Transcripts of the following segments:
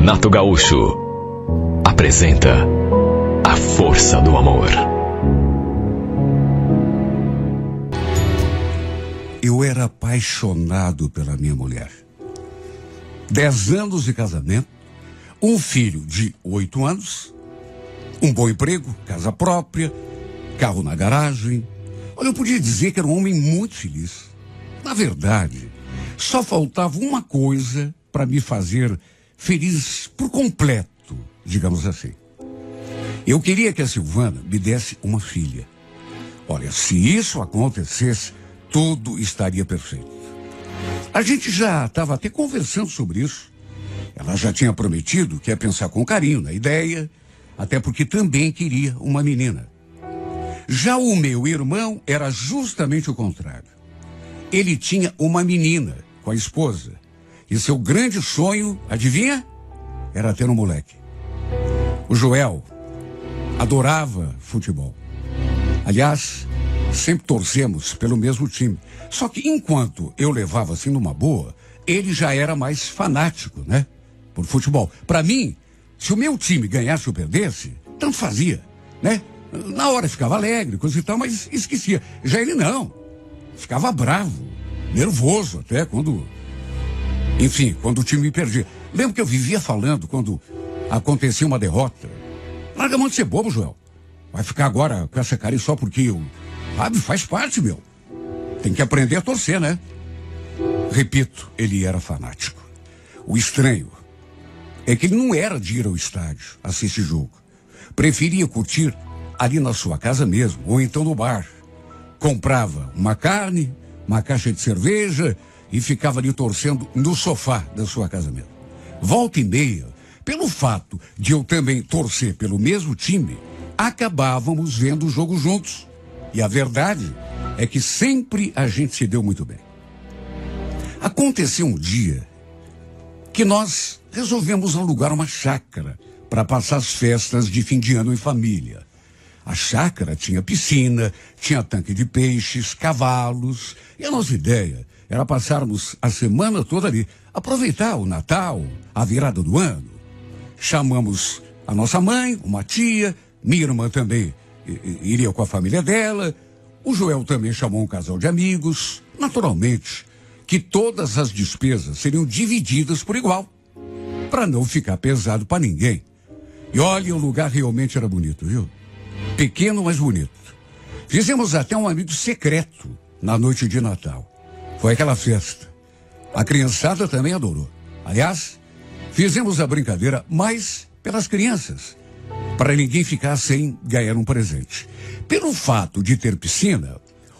Renato Gaúcho apresenta A Força do Amor. Eu era apaixonado pela minha mulher. 10 anos de casamento, um filho de 8 anos, um bom emprego, casa própria, carro na garagem. Olha, eu podia dizer que era um homem muito feliz. Na verdade, só faltava uma coisa para me fazer feliz por completo, digamos assim. Eu queria que a Silvana me desse uma filha. Olha, se isso acontecesse, tudo estaria perfeito. A gente já estava até conversando sobre isso. Ela já tinha prometido que ia pensar com carinho na ideia, até porque também queria uma menina. Já o meu irmão era justamente o contrário. Ele tinha uma menina com a esposa. E seu grande sonho, adivinha? Era ter um moleque. O Joel adorava futebol. Aliás, sempre torcemos pelo mesmo time. Só que enquanto eu levava assim numa boa, ele já era mais fanático, né? Por futebol. Para mim, se o meu time ganhasse ou perdesse, tanto fazia, né? Na hora ficava alegre, coisa e tal, mas esquecia. Já ele não. Ficava bravo, nervoso até quando o time me perdia. Lembro que eu vivia falando quando acontecia uma derrota. Larga a mão de ser bobo, Joel. Vai ficar agora com essa cara só porque eu... Sabe, faz parte, meu. Tem que aprender a torcer, né? Repito, ele era fanático. O estranho é que ele não era de ir ao estádio assistir jogo. Preferia curtir ali na sua casa mesmo, ou então no bar. Comprava uma carne, uma caixa de cerveja e ficava ali torcendo no sofá da sua casa mesmo. Volta e meia, pelo fato de eu também torcer pelo mesmo time, acabávamos vendo o jogo juntos. E a verdade é que sempre a gente se deu muito bem. Aconteceu um dia que nós resolvemos alugar uma chácara para passar as festas de fim de ano em família. A chácara tinha piscina, tinha tanque de peixes, cavalos. E a nossa ideia era passarmos a semana toda ali, aproveitar o Natal, a virada do ano. Chamamos a nossa mãe, uma tia, minha irmã também iria com a família dela. O Joel também chamou um casal de amigos. Naturalmente, que todas as despesas seriam divididas por igual, para não ficar pesado para ninguém. E olha, o lugar realmente era bonito, viu? Pequeno, mas bonito. Fizemos até um amigo secreto na noite de Natal. Foi aquela festa. A criançada também adorou. Aliás, fizemos a brincadeira mais pelas crianças, para ninguém ficar sem ganhar um presente. Pelo fato de ter piscina,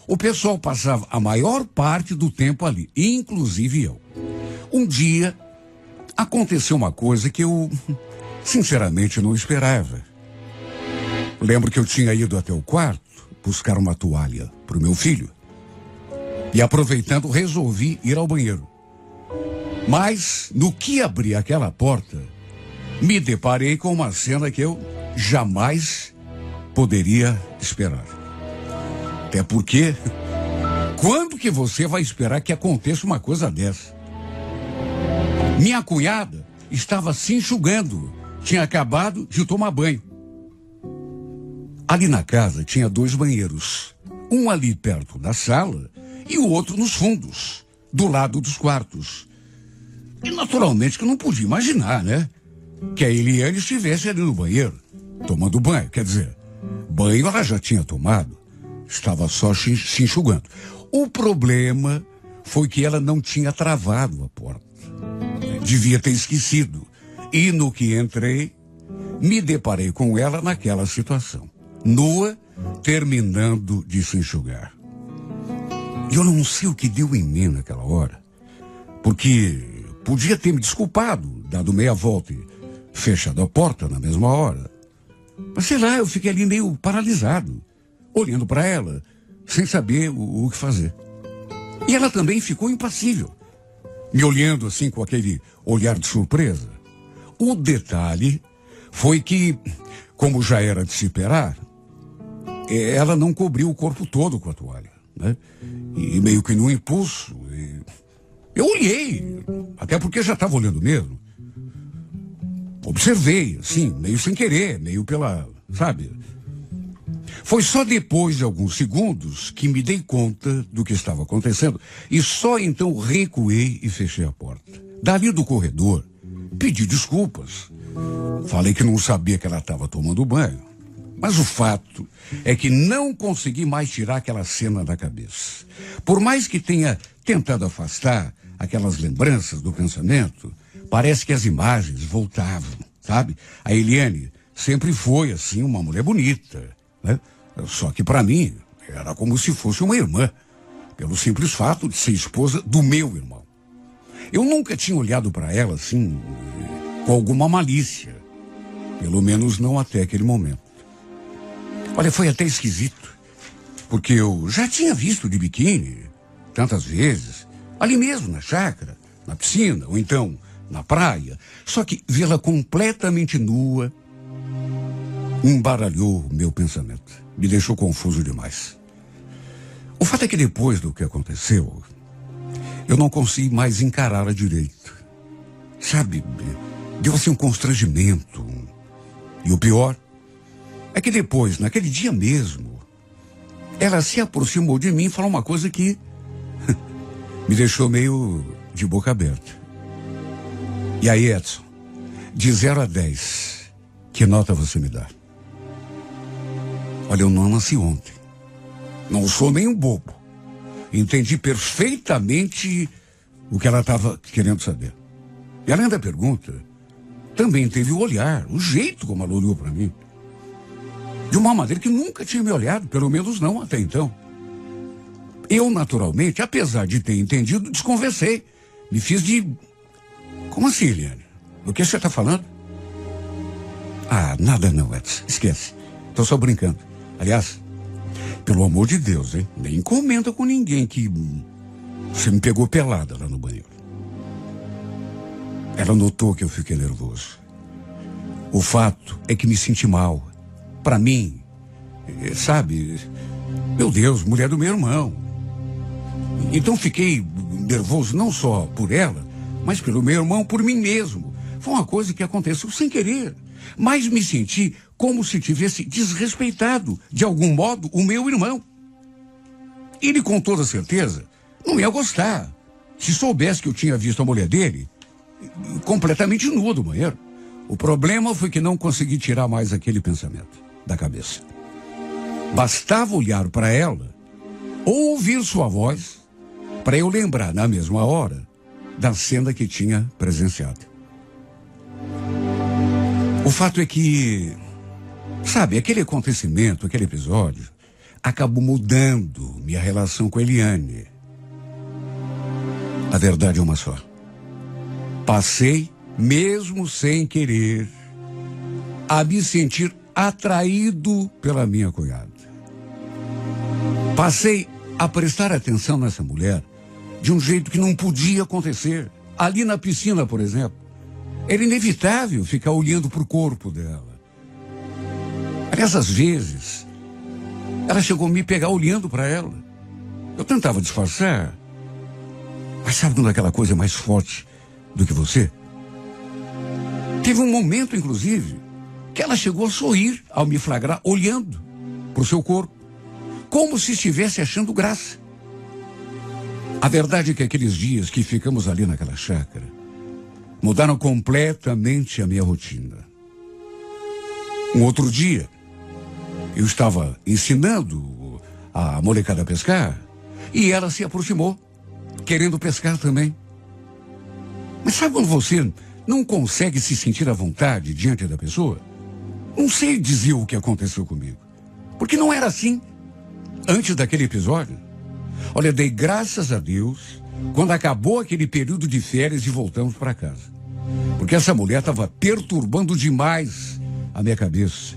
o pessoal passava a maior parte do tempo ali, inclusive eu. Um dia, aconteceu uma coisa que eu, sinceramente, não esperava. Lembro que eu tinha ido até o quarto buscar uma toalha para o meu filho. E aproveitando, resolvi ir ao banheiro. Mas, no que abri aquela porta, me deparei com uma cena que eu jamais poderia esperar. Até porque, quando que você vai esperar que aconteça uma coisa dessa? Minha cunhada estava se enxugando, tinha acabado de tomar banho. Ali na casa tinha 2 banheiros, um ali perto da sala e o outro nos fundos, do lado dos quartos. E naturalmente que eu não podia imaginar, né? Que a Eliane estivesse ali no banheiro, tomando banho. Quer dizer, banho ela já tinha tomado, estava só se enxugando. O problema foi que ela não tinha travado a porta. Devia ter esquecido. E no que entrei, me deparei com ela naquela situação. Nua, terminando de se enxugar. E eu não sei o que deu em mim naquela hora, porque podia ter me desculpado, dado meia volta e fechado a porta na mesma hora. Mas sei lá, eu fiquei ali meio paralisado, olhando para ela, sem saber o que fazer. E ela também ficou impassível, me olhando assim com aquele olhar de surpresa. O detalhe foi que, como já era de se esperar, ela não cobriu o corpo todo com a toalha, né? E meio que num impulso, eu olhei, até porque já estava olhando mesmo. Observei, assim, meio sem querer, meio pela, sabe? Foi só depois de alguns segundos que me dei conta do que estava acontecendo e só então recuei e fechei a porta. Dali do corredor, pedi desculpas. Falei que não sabia que ela estava tomando banho. Mas o fato é que não consegui mais tirar aquela cena da cabeça. Por mais que tenha tentado afastar aquelas lembranças do pensamento, parece que as imagens voltavam, sabe? A Eliane sempre foi, assim, uma mulher bonita, né? Só que para mim era como se fosse uma irmã, pelo simples fato de ser esposa do meu irmão. Eu nunca tinha olhado para ela assim, com alguma malícia, pelo menos não até aquele momento. Olha, foi até esquisito, porque eu já tinha visto de biquíni tantas vezes, ali mesmo na chácara, na piscina, ou então na praia, só que vê-la completamente nua embaralhou o meu pensamento. Me deixou confuso demais. O fato é que depois do que aconteceu, eu não consegui mais encará-la direito. Sabe, deu assim um constrangimento. E o pior é que depois, naquele dia mesmo, ela se aproximou de mim e falou uma coisa que me deixou meio de boca aberta. E aí, Edson, de 0 a 10, que nota você me dá? Olha, eu não nasci ontem. Não sou nem um bobo. Entendi perfeitamente o que ela estava querendo saber. E além da pergunta, também teve o olhar, o jeito como ela olhou para mim. De uma maneira que nunca tinha me olhado, pelo menos não até então. Eu, naturalmente, apesar de ter entendido, desconversei. Me fiz de... Como assim, Eliane? Do que você está falando? Ah, nada não, Edson. Esquece. Estou só brincando. Aliás, pelo amor de Deus, hein? Nem comenta com ninguém que você me pegou pelada lá no banheiro. Ela notou que eu fiquei nervoso. O fato é que me senti mal. Para mim, sabe? Meu Deus, mulher do meu irmão. Então fiquei nervoso não só por ela, mas pelo meu irmão, por mim mesmo. Foi uma coisa que aconteceu sem querer. Mas me senti como se tivesse desrespeitado, de algum modo, o meu irmão. Ele, com toda certeza, não ia gostar. Se soubesse que eu tinha visto a mulher dele completamente nua do banheiro. O problema foi que não consegui tirar mais aquele pensamento da cabeça. Bastava olhar para ela, ou ouvir sua voz, para eu lembrar, na mesma hora, da cena que tinha presenciado. O fato é que, sabe, aquele acontecimento, aquele episódio, acabou mudando minha relação com a Eliane. A verdade é uma só. Passei, mesmo sem querer, a me sentir atraído pela minha cunhada. Passei a prestar atenção nessa mulher de um jeito que não podia acontecer. Ali na piscina, por exemplo, era inevitável ficar olhando para o corpo dela. Aliás, às vezes, ela chegou a me pegar olhando para ela. Eu tentava disfarçar, mas sabe quando aquela coisa é mais forte do que você? Teve um momento, inclusive, que ela chegou a sorrir ao me flagrar olhando para o seu corpo, como se estivesse achando graça. A verdade é que aqueles dias que ficamos ali naquela chácara mudaram completamente a minha rotina. Um outro dia, eu estava ensinando a molecada a pescar e ela se aproximou, querendo pescar também. Mas sabe quando você não consegue se sentir à vontade diante da pessoa? Não sei dizer o que aconteceu comigo, porque não era assim antes daquele episódio. Olha, dei graças a Deus quando acabou aquele período de férias e voltamos para casa. Porque essa mulher estava perturbando demais a minha cabeça.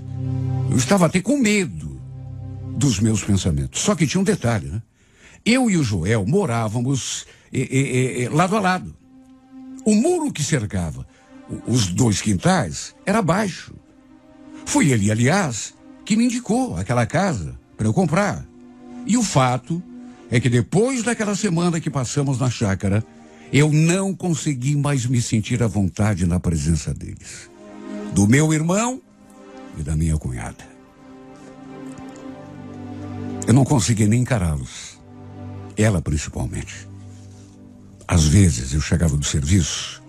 Eu estava até com medo dos meus pensamentos. Só que tinha um detalhe, né? Eu e o Joel morávamos lado a lado. O muro que cercava os 2 quintais era baixo. Foi ele, aliás, que me indicou aquela casa para eu comprar. E o fato é que depois daquela semana que passamos na chácara, eu não consegui mais me sentir à vontade na presença deles. do meu irmão e da minha cunhada. Eu não conseguia nem encará-los. Ela, principalmente. Às vezes, eu chegava do serviço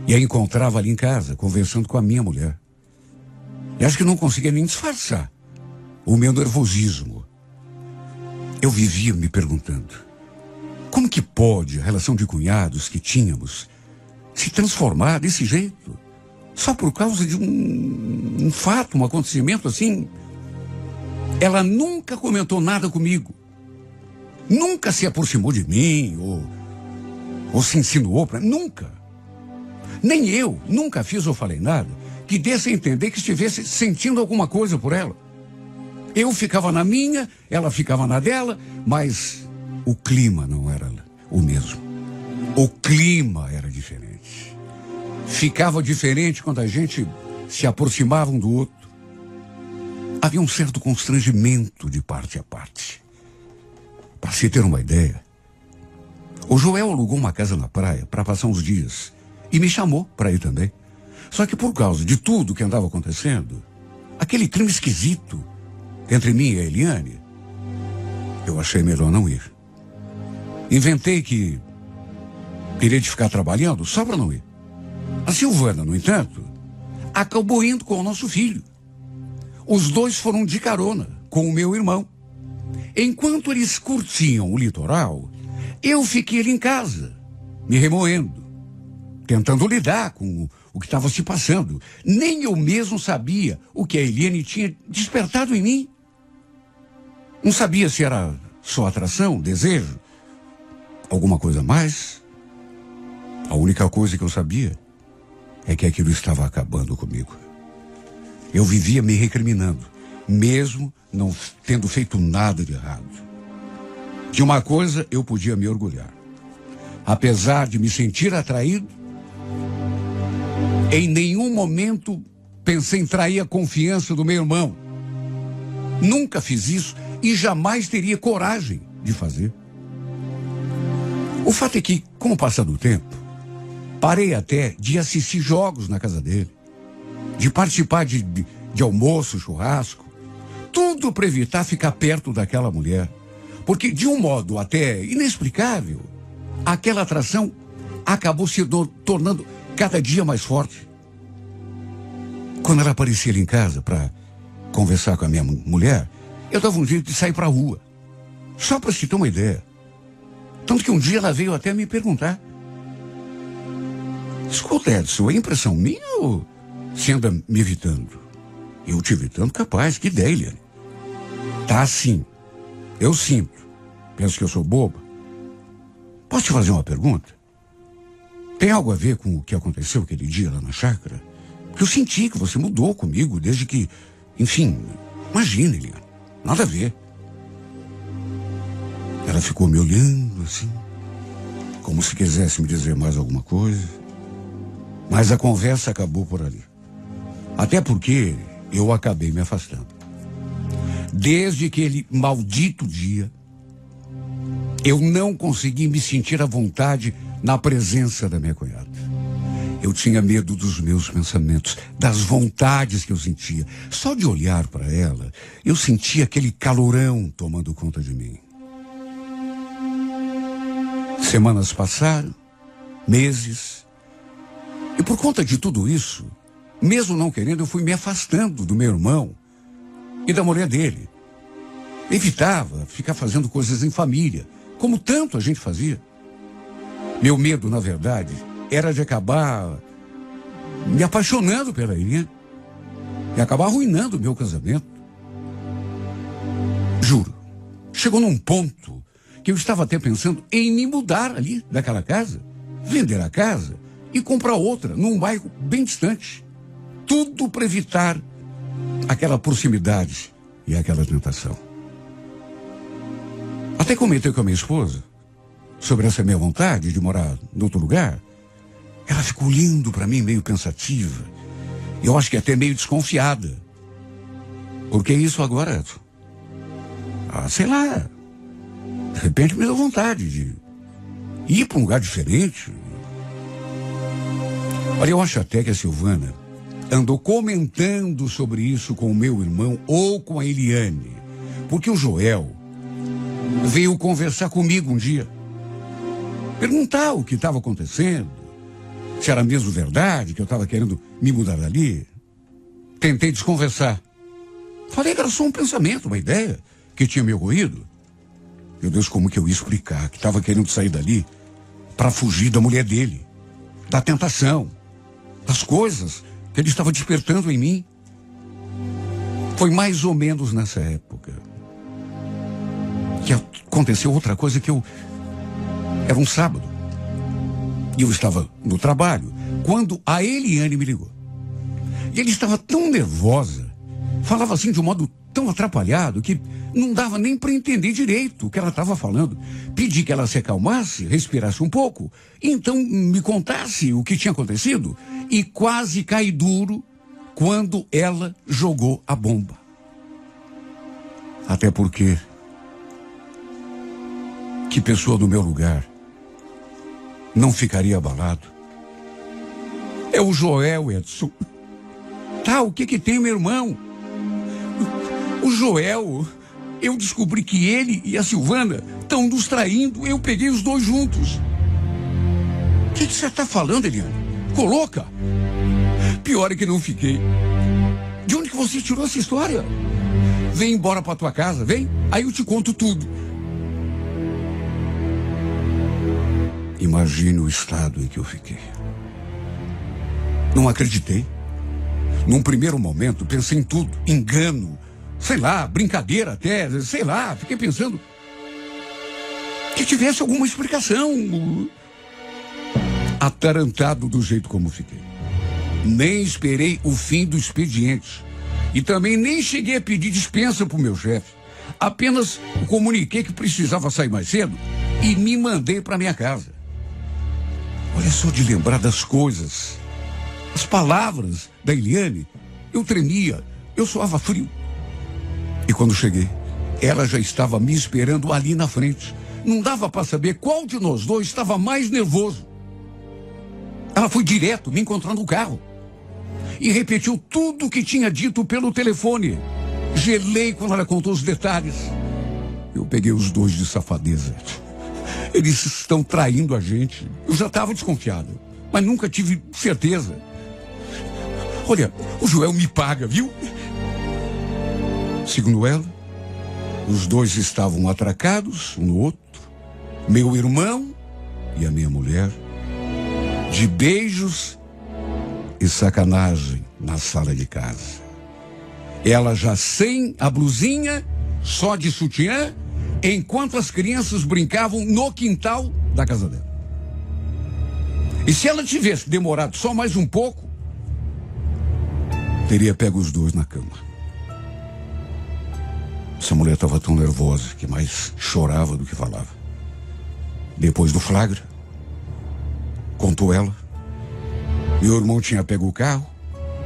e a encontrava ali em casa, conversando com a minha mulher. E acho que não conseguia nem disfarçar o meu nervosismo. Eu vivia me perguntando, como que pode a relação de cunhados que tínhamos se transformar desse jeito? Só por causa de um fato, um acontecimento assim. Ela nunca comentou nada comigo. Nunca se aproximou de mim ou se insinuou para... Nunca. Nem eu nunca fiz ou falei nada que desse a entender que estivesse sentindo alguma coisa por ela. Eu ficava na minha, ela ficava na dela, mas o clima não era o mesmo. O clima era diferente. Ficava diferente quando a gente se aproximava um do outro. Havia um certo constrangimento de parte a parte. Para se ter uma ideia, o Joel alugou uma casa na praia para passar uns dias e me chamou para ir também. Só que por causa de tudo que andava acontecendo, aquele clima esquisito entre mim e a Eliane, eu achei melhor não ir. Inventei que teria de ficar trabalhando só para não ir. A Silvana, no entanto, acabou indo com o nosso filho. Os dois foram de carona com o meu irmão. Enquanto eles curtiam o litoral, eu fiquei ali em casa, me remoendo, tentando lidar com o que estava se passando. Nem eu mesmo sabia o que a Eliane tinha despertado em mim. Não sabia se era só atração, desejo, alguma coisa a mais. A única coisa que eu sabia é que aquilo estava acabando comigo. Eu vivia me recriminando, mesmo não tendo feito nada de errado. De uma coisa eu podia me orgulhar. Apesar de me sentir atraído, em nenhum momento pensei em trair a confiança do meu irmão. Nunca fiz isso e jamais teria coragem de fazer. O fato é que, com o passar do tempo, parei até de assistir jogos na casa dele, de participar de almoço, churrasco, tudo para evitar ficar perto daquela mulher. Porque, de um modo até inexplicável, aquela atração acabou se tornando cada dia mais forte. Quando ela aparecia ali em casa para conversar com a minha mulher, eu dava um jeito de sair para a rua. Só para se ter uma ideia. Tanto que um dia ela veio até me perguntar: escuta, Edson, é impressão minha ou você anda me evitando? Eu te evitando? Capaz, que ideia, Eliane. Tá assim. Eu sinto. Penso que eu sou boba. Posso te fazer uma pergunta? Tem algo a ver com o que aconteceu aquele dia lá na chácara? Porque eu senti que você mudou comigo desde que... Enfim, imagina, Eliane. Nada a ver. Ela ficou me olhando assim, como se quisesse me dizer mais alguma coisa. Mas a conversa acabou por ali. Até porque eu acabei me afastando. Desde aquele maldito dia, eu não consegui me sentir à vontade na presença da minha cunhada. Eu tinha medo dos meus pensamentos, das vontades que eu sentia. Só de olhar para ela, eu sentia aquele calorão tomando conta de mim. Semanas passaram, meses, e por conta de tudo isso, mesmo não querendo, eu fui me afastando do meu irmão e da mulher dele. Evitava ficar fazendo coisas em família, como tanto a gente fazia. Meu medo, na verdade, era de acabar me apaixonando pela Eliane e acabar arruinando o meu casamento. Juro, chegou num ponto que eu estava até pensando em me mudar ali daquela casa, vender a casa e comprar outra num bairro bem distante. Tudo para evitar aquela proximidade e aquela tentação. Até comentei com a minha esposa sobre essa minha vontade de morar em outro lugar. Ela ficou olhando para mim meio pensativa. Eu acho que até meio desconfiada. Por que isso agora? Sei lá. De repente me deu vontade de ir para um lugar diferente. Olha, eu acho até que a Silvana andou comentando sobre isso com o meu irmão ou com a Eliane, porque o Joel veio conversar comigo um dia, perguntar o que estava acontecendo, se era mesmo verdade que eu estava querendo me mudar dali. Tentei desconversar. Falei que era só um pensamento, uma ideia que tinha me ocorrido. Meu Deus, como que eu ia explicar que estava querendo sair dali para fugir da mulher dele, da tentação, das coisas que ele estava despertando em mim. Foi mais ou menos nessa época que aconteceu outra coisa era um sábado. E eu estava no trabalho quando a Eliane me ligou. E ele estava tão nervosa, falava assim de um modo tão atrapalhado que não dava nem para entender direito o que ela estava falando. Pedi que ela se acalmasse, respirasse um pouco, então me contasse o que tinha acontecido, e quase caí duro quando ela jogou a bomba. Até porque, que pessoa do meu lugar não ficaria abalado? É o Joel, Edson. Tá, o que tem, meu irmão? O Joel, eu descobri que ele e a Silvana estão nos traindo. Eu peguei os dois juntos. O que você está falando, Eliane? Coloca. Pior é que não fiquei. De onde que você tirou essa história? Vem embora pra tua casa, vem. Aí eu te conto tudo. Imagine o estado em que eu fiquei. Não acreditei. Num primeiro momento, pensei em tudo. Engano, sei lá, brincadeira até, sei lá. Fiquei pensando que tivesse alguma explicação. Atarantado do jeito como fiquei. Nem esperei o fim do expediente. E também nem cheguei a pedir dispensa pro meu chefe. Apenas comuniquei que precisava sair mais cedo e me mandei para minha casa. Olha só, de lembrar das coisas, as palavras da Eliane, eu tremia, eu suava frio. E quando cheguei, ela já estava me esperando ali na frente. Não dava para saber qual de nós dois estava mais nervoso. Ela foi direto me encontrar no carro e repetiu tudo o que tinha dito pelo telefone. Gelei quando ela contou os detalhes. Eu peguei os dois de safadeza. Eles estão traindo a gente. Eu já estava desconfiado, mas nunca tive certeza. Olha, o Joel me paga, viu? Segundo ela, os dois estavam atracados um no outro. Meu irmão e a minha mulher, de beijos e sacanagem na sala de casa. Ela já sem a blusinha, só de sutiã, enquanto as crianças brincavam no quintal da casa dela. E se ela tivesse demorado só mais um pouco, teria pego os dois na cama. Essa mulher estava tão nervosa que mais chorava do que falava. Depois do flagra, contou ela, meu irmão tinha pego o carro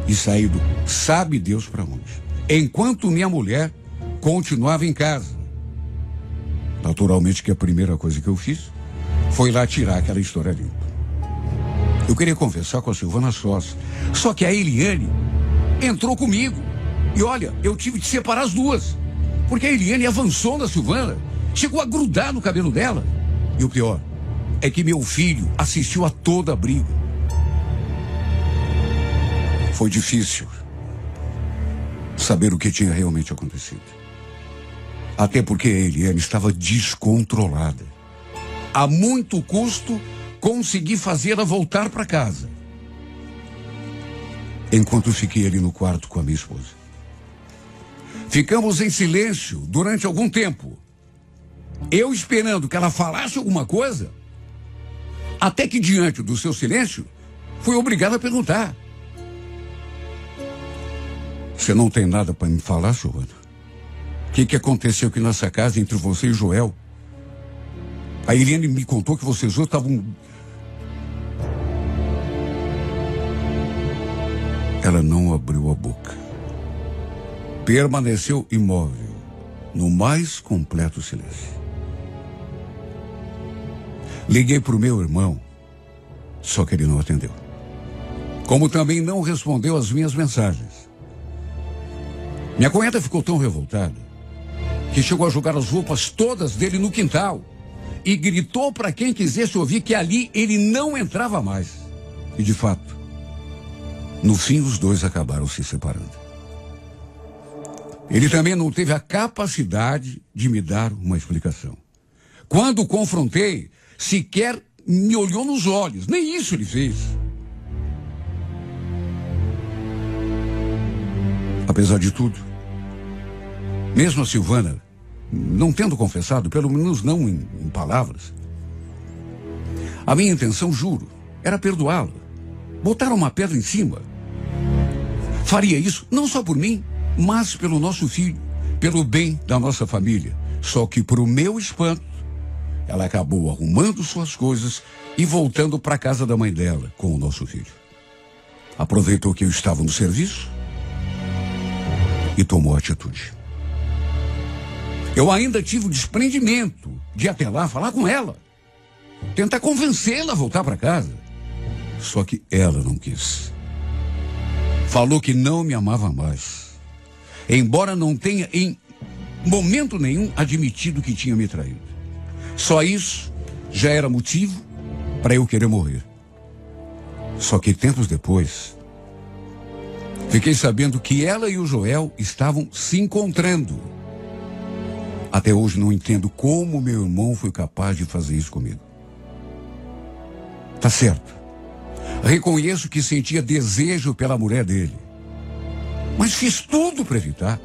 e saído, sabe Deus para onde, enquanto minha mulher continuava em casa. Naturalmente que a primeira coisa que eu fiz foi lá tirar aquela história limpa. Eu queria conversar com a Silvana sós, só que a Eliane entrou comigo. E olha, eu tive que separar as duas, porque a Eliane avançou na Silvana, chegou a grudar no cabelo dela. E o pior é que meu filho assistiu a toda a briga. Foi difícil saber o que tinha realmente acontecido. Até porque a Eliane estava descontrolada. A muito custo, consegui fazê-la voltar para casa. Enquanto fiquei ali no quarto com a minha esposa. Ficamos em silêncio durante algum tempo. Eu esperando que ela falasse alguma coisa, até que diante do seu silêncio, fui obrigado a perguntar. Você não tem nada para me falar, Silvana? O que aconteceu aqui nessa casa entre você e Joel? A Eliane me contou que vocês dois estavam... Ela não abriu a boca. Permaneceu imóvel, no mais completo silêncio. Liguei para o meu irmão, só que ele não atendeu. Como também não respondeu às minhas mensagens. Minha cunhada ficou tão revoltada que chegou a jogar as roupas todas dele no quintal e gritou para quem quisesse ouvir que ali ele não entrava mais. E de fato, no fim os dois acabaram se separando. Ele também não teve a capacidade de me dar uma explicação. Quando o confrontei, sequer me olhou nos olhos. Nem isso ele fez. Apesar de tudo, mesmo a Silvana não tendo confessado, pelo menos não em palavras, a minha intenção, juro, era perdoá-la. Botar uma pedra em cima. Faria isso não só por mim, mas pelo nosso filho, pelo bem da nossa família. Só que, para o meu espanto, ela acabou arrumando suas coisas e voltando para a casa da mãe dela com o nosso filho. Aproveitou que eu estava no serviço e tomou atitude. Eu ainda tive o desprendimento de ir até lá falar com ela, tentar convencê-la a voltar para casa. Só que ela não quis. Falou que não me amava mais, embora não tenha em momento nenhum admitido que tinha me traído. Só isso já era motivo para eu querer morrer. Só que tempos depois, fiquei sabendo que ela e o Joel estavam se encontrando. Até hoje não entendo como meu irmão foi capaz de fazer isso comigo. Tá certo. Reconheço que sentia desejo pela mulher dele. Mas fiz tudo para evitar.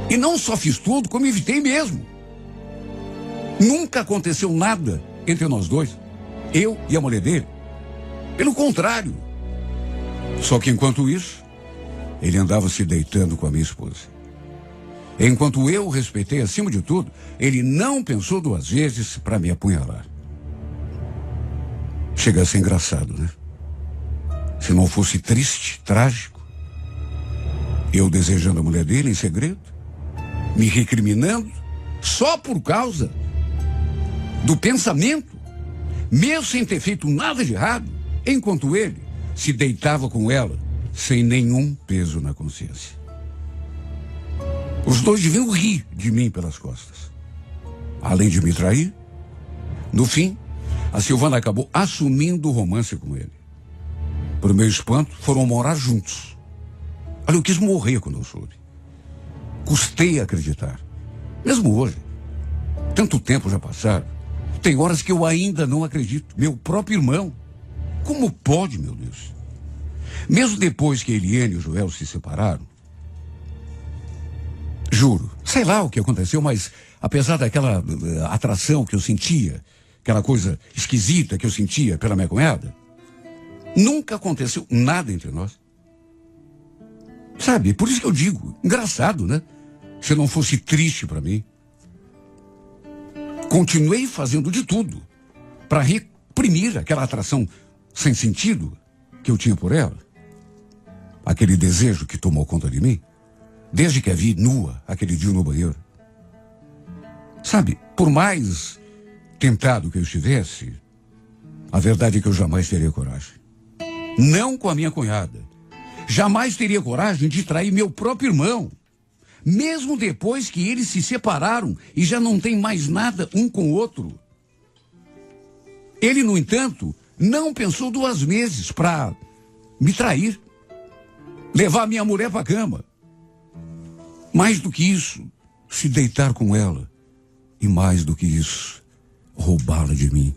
E não só fiz tudo, como evitei mesmo. Nunca aconteceu nada entre nós dois, eu e a mulher dele. Pelo contrário. Só que enquanto isso, ele andava se deitando com a minha esposa. Enquanto eu o respeitei acima de tudo, ele não pensou duas vezes para me apunhalar. Chega a ser engraçado, né? Se não fosse triste, trágico, eu desejando a mulher dele em segredo, me recriminando, só por causa do pensamento, mesmo sem ter feito nada de errado, enquanto ele se deitava com ela sem nenhum peso na consciência. Os dois deviam rir de mim pelas costas. Além de me trair, no fim, a Silvana acabou assumindo o romance com ele. Por meu espanto, foram morar juntos. Olha, eu quis morrer quando eu soube. Custei a acreditar. Mesmo hoje, tanto tempo já passaram, tem horas que eu ainda não acredito. Meu próprio irmão. Como pode, meu Deus? Mesmo depois que Eliane e o Joel se separaram, juro, sei lá o que aconteceu, mas apesar daquela atração que eu sentia, aquela coisa esquisita que eu sentia pela minha cunhada, nunca aconteceu nada entre nós. Sabe, por isso que eu digo, engraçado, né? Se não fosse triste para mim. Continuei fazendo de tudo para reprimir aquela atração sem sentido que eu tinha por ela. Aquele desejo que tomou conta de mim, desde que a vi nua aquele dia no banheiro. Sabe, por mais tentado que eu estivesse, a verdade é que eu jamais teria coragem. Não com a minha cunhada. Jamais teria coragem de trair meu próprio irmão. Mesmo depois que eles se separaram e já não tem mais nada um com o outro. Ele, no entanto, não pensou duas vezes para me trair. Levar minha mulher para a cama. Mais do que isso, se deitar com ela. E mais do que isso, roubá-la de mim.